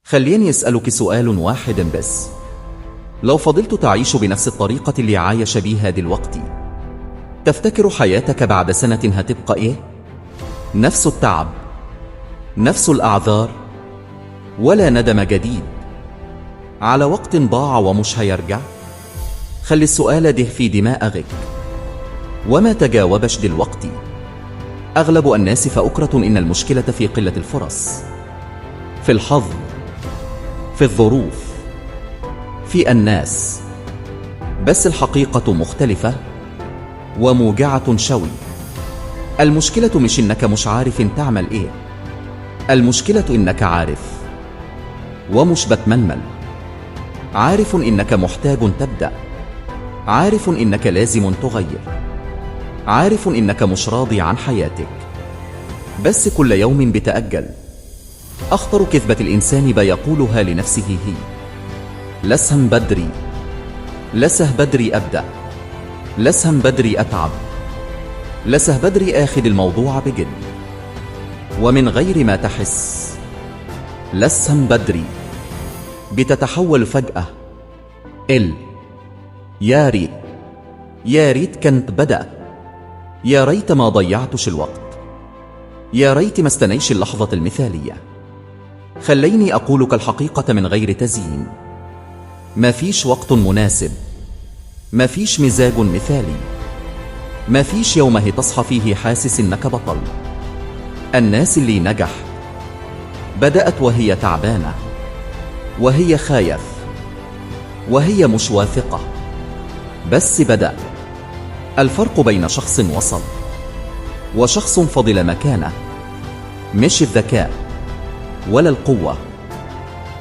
خليني أسألك سؤال واحد بس. لو فضلت تعيش بنفس الطريقة اللي عايش بيها دلوقتي، تفتكر حياتك بعد سنة هتبقى إيه؟ نفس التعب، نفس الأعذار، ولا ندم جديد على وقت ضاع ومش هيرجع؟ خلي السؤال ده في دماغك وما تجاوبش دلوقتي. أغلب الناس فأكرة إن المشكلة في قلة الفرص، في الحظ، في الظروف، في الناس. بس الحقيقة مختلفة وموجعة شوي. المشكلة مش إنك مش عارف تعمل إيه، المشكلة إنك عارف ومش بتمنمل. عارف إنك محتاج تبدأ، عارف إنك لازم تغير، عارف إنك مش راضي عن حياتك، بس كل يوم بتأجل. أخطر كذبة الإنسان بيقولها لنفسه هي: لسهم بدري، لسه بدري أبدأ، لسهم بدري أتعب، لسه بدري آخذ الموضوع بجد ومن غير ما تحس. لسهم بدري بتتحول فجأة يا ريت، يا ريت كنت بدأت، يا ريت ما ضيعتش الوقت، يا ريت ما استنيش اللحظة المثالية. خليني أقولك الحقيقة من غير تزيين. ما فيش وقت مناسب، ما فيش مزاج مثالي، ما فيش يوم تصحى فيه حاسس إنك بطل. الناس اللي نجح بدأت وهي تعبانة، وهي خايف، وهي مش واثقة، بس بدأ. الفرق بين شخص وصل وشخص فضل مكانه مش الذكاء ولا القوة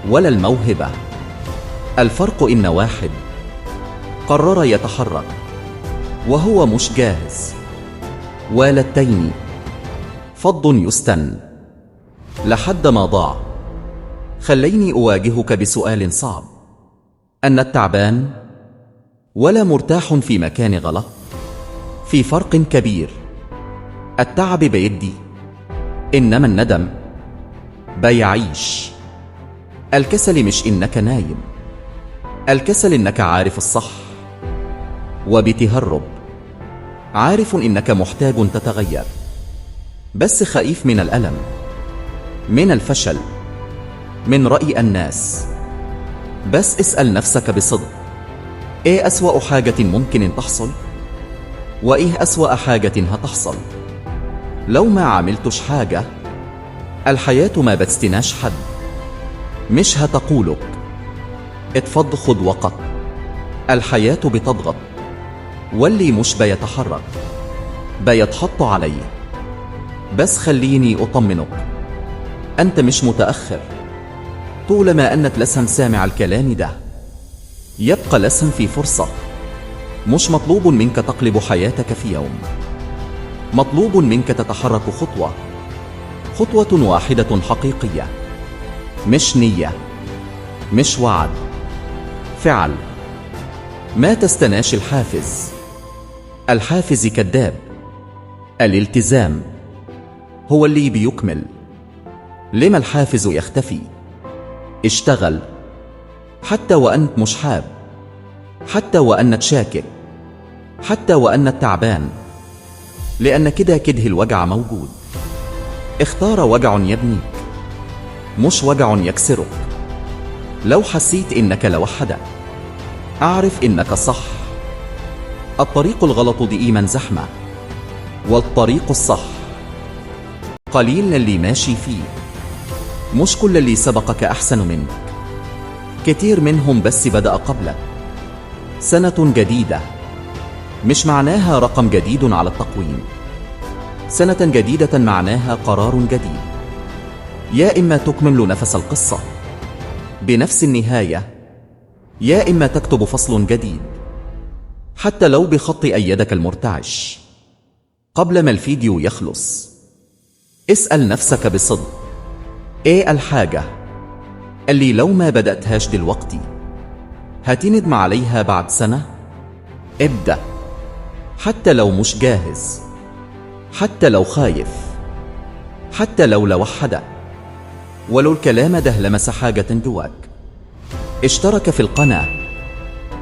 ولا الموهبة. الفرق إن واحد قرر يتحرك وهو مش جاهز، والتاني فض يستن لحد ما ضاع. خليني أواجهك بسؤال صعب: أن التعبان ولا مرتاح في مكان غلط؟ في فرق كبير. التعب بيدي، إنما الندم بيعيش. الكسل مش إنك نايم، الكسل إنك عارف الصح وبتهرب، عارف إنك محتاج تتغير، بس خايف من الألم، من الفشل، من رأي الناس. بس اسأل نفسك بصدق: إيه أسوأ حاجة ممكن تحصل؟ وإيه أسوأ حاجة هتحصل؟ لو ما عملتش حاجة، الحياة ما بتستناش حد، مش هتقولك اتفض خد وقت. الحياة بتضغط، واللي مش بيتحرك بيتحط عليه. بس خليني أطمنك، أنت مش متأخر. طولما أنك لسه سامع الكلام ده، يبقى لسه في فرصة. مش مطلوب منك تقلب حياتك في يوم، مطلوب منك تتحرك خطوة، خطوة واحدة حقيقية، مش نية، مش وعد، فعل. ما تستناش الحافز، الحافز كذاب. الالتزام هو اللي بيكمل. لما الحافز يختفي؟ اشتغل حتى وأنت مش حاب، حتى وأنك شاكك، حتى وأنك تعبان، لأن كده الوجع موجود. اختار وجع يبنيك، مش وجع يكسرك. لو حسيت إنك لوحدك، أعرف إنك صح. الطريق الغلط دائما زحمة، والطريق الصح قليل اللي ماشي فيه. مش كل اللي سبقك أحسن منك، كتير منهم بس بدأ قبلك. سنة جديدة مش معناها رقم جديد على التقويم، سنة جديدة معناها قرار جديد. يا إما تكمل نفس القصة بنفس النهاية، يا إما تكتب فصل جديد، حتى لو بخط أيدك المرتعش. قبل ما الفيديو يخلص، اسأل نفسك بصدق: إيه الحاجة اللي لو ما بدأتهاش دلوقتي هتندم عليها بعد سنة؟ ابدأ، حتى لو مش جاهز، حتى لو خايف، حتى لو لوحدك. ولو الكلام ده لمس حاجة جواك. اشترك في القناة،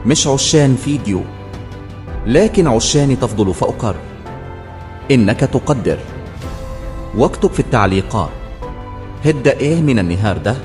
مش عشان فيديو، لكن عشان تفضل فأقر إنك تقدر. واكتب في التعليقات هدا إيه من النهار ده.